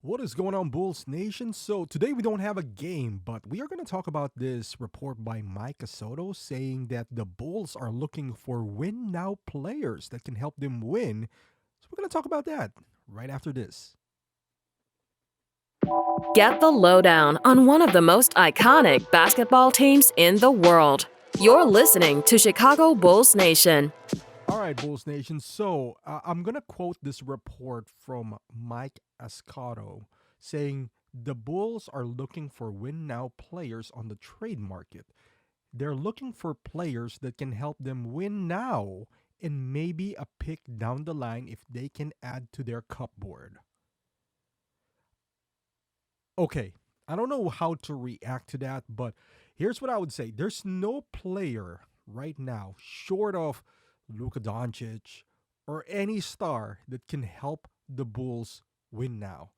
What is going on, Bulls Nation? So, today we don't have a game, but we are going to talk about this report by Mike Soto saying that the Bulls are looking for win now players that can help them win. So, we're going to talk about that right after this. Get the lowdown on one of the most iconic basketball teams in the world. You're listening to Chicago Bulls Nation. All right, Bulls Nation. So, I'm going to quote this report from Mike Ascato saying the Bulls are looking for win now players on the trade market. They're looking for players that can help them win now and maybe a pick down the line if they can add to their cupboard. Okay, I don't know how to react to that, but here's what I would say. There's no player right now, short of Luka Doncic or any star, that can help the Bulls win now.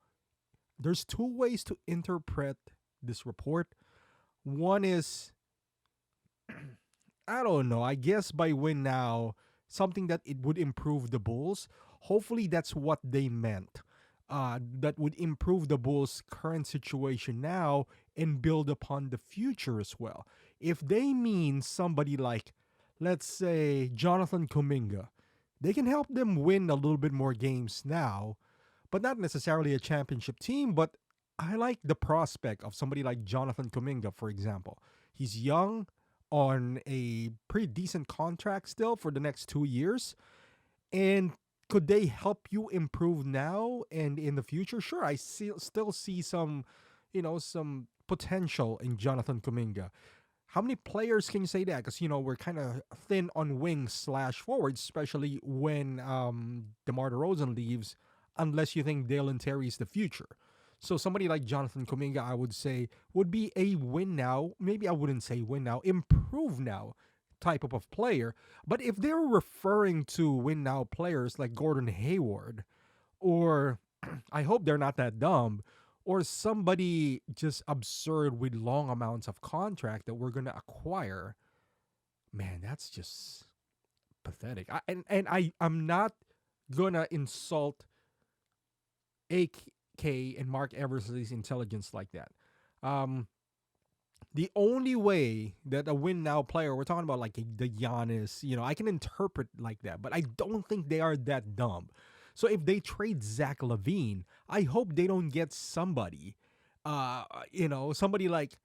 There's two ways to interpret this report. One is I don't know. I guess by win now, something that it would improve the Bulls. Hopefully, that's what they meant. That would improve the Bulls' current situation now and build upon the future as well. If they mean somebody like, let's say, Jonathan Kuminga, they can help them win a little bit more games now, but not necessarily a championship team. But I like the prospect of somebody like Jonathan Kuminga, for example. He's young, on a pretty decent contract still for the next 2 years. And could they help you improve now and in the future? Sure, still see some potential in Jonathan Kuminga. How many players can you say that? Because we're kind of thin on wings slash forwards, especially when DeMar DeRozan leaves, unless you think Dalen Terry is the future. So somebody like Jonathan Kuminga, I would say, would be a win now. Maybe I wouldn't say win now, improve now type of player. But if they're referring to win now players like Gordon Hayward, or I hope they're not that dumb, or somebody just absurd with long amounts of contract that we're gonna acquire, man, that's just pathetic. I'm not gonna insult AK and Mark Eversley's intelligence like that. Um, the only way that a win now player, we're talking about like the Giannis, I can interpret like that, but I don't think they are that dumb. So if they trade Zach Levine, I hope they don't get somebody, somebody like,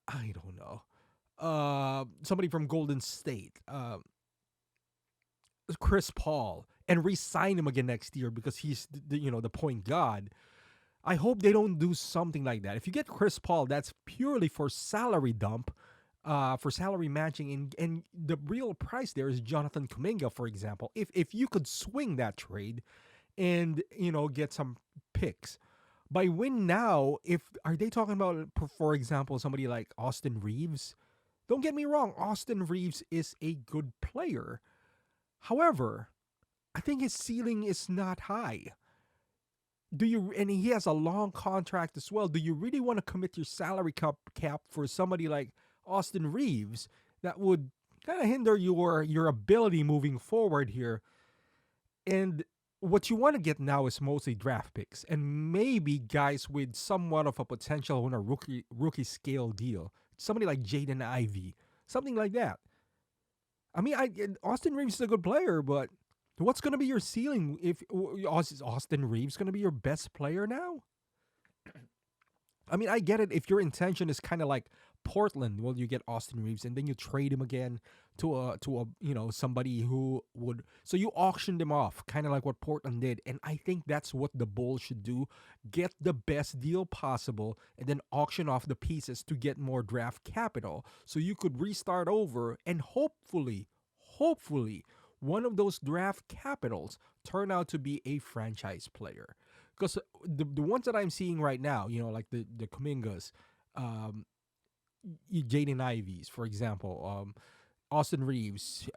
I don't know, somebody from Golden State, Chris Paul, and re-sign him again next year because he's the point guard. I hope they don't do something like that. If you get Chris Paul, that's purely for salary dump, for salary matching, and the real price there is Jonathan Kuminga, for example. If you could swing that trade and get some picks by win now, if are they talking about, for example, somebody like Austin Reeves? Don't get me wrong, Austin Reeves is a good player. However, I think his ceiling is not high. And he has a long contract as well. Do you really want to commit your salary cap for somebody like Austin Reeves? That would kind of hinder your ability moving forward here. And what you want to get now is mostly draft picks and maybe guys with somewhat of a potential on a rookie scale deal. Somebody like Jaden Ivey, something like that. I mean, Austin Reeves is a good player, but what's going to be your ceiling? If is Austin Reeves going to be your best player now? I mean, I get it. If your intention is kind of like Portland, well, you get Austin Reeves and then you trade him again to a somebody who would. So you auction them off, kind of like what Portland did, and I think that's what the Bulls should do: get the best deal possible, and then auction off the pieces to get more draft capital, so you could restart over and hopefully, one of those draft capitals turn out to be a franchise player because the ones that I'm seeing right now, like the Kumingas, um, Jaden Ivies, for example, Austin Reeves,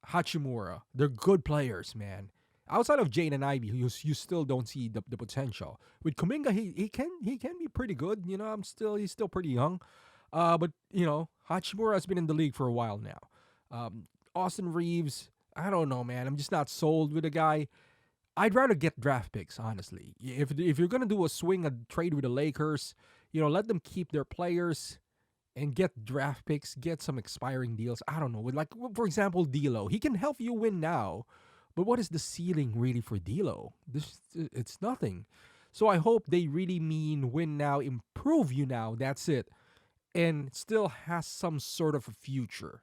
Hachimura, they're good players, man. Outside of Jaden Ivey, you still don't see the potential. With Kuminga, he can be pretty good. He's still pretty young, but Hachimura has been in the league for a while now. Austin Reeves, I don't know, man. I'm just not sold with the guy. I'd rather get draft picks, honestly. If you're gonna do a trade with the Lakers, let them keep their players and get draft picks, get some expiring deals. I don't know, with like for example, D'Lo. He can help you win now, but what is the ceiling really for D'Lo? It's nothing. So I hope they really mean win now, improve you now. That's it, and still has some sort of a future.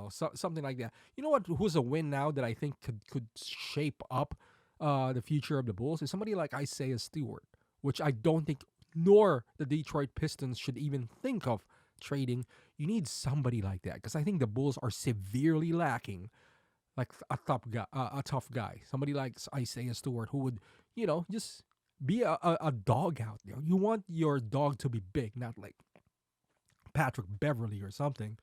Something like that. You know what? Who's a win now that I think could shape up the future of the Bulls is somebody like Isaiah Stewart, which I don't think nor the Detroit Pistons should even think of trading. You need somebody like that because I think the Bulls are severely lacking like a tough guy, somebody like Isaiah Stewart who would just be a dog out there. You want your dog to be big, not like Patrick Beverly or something.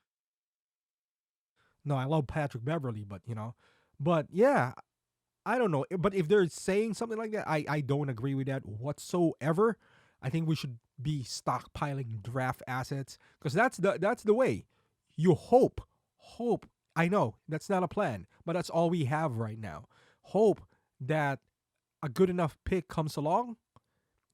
No, I love Patrick Beverly, but yeah, I don't know. But if they're saying something like that, I don't agree with that whatsoever. I think we should be stockpiling draft assets because that's the way. You hope. I know that's not a plan, but that's all we have right now. Hope that a good enough pick comes along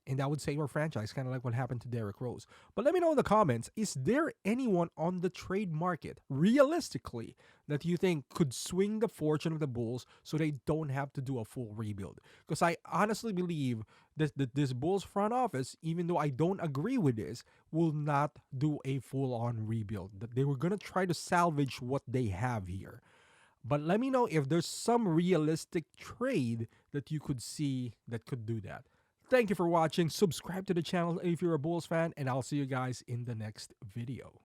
and that would save our franchise, kind of like what happened to Derrick Rose. But let me know in the comments, is there anyone on the trade market, realistically, that you think could swing the fortune of the Bulls so they don't have to do a full rebuild? Because I honestly believe that this Bulls front office, even though I don't agree with this, will not do a full-on rebuild. That they were going to try to salvage what they have here. But let me know if there's some realistic trade that you could see that could do that. Thank you for watching. Subscribe to the channel if you're a Bulls fan, and I'll see you guys in the next video.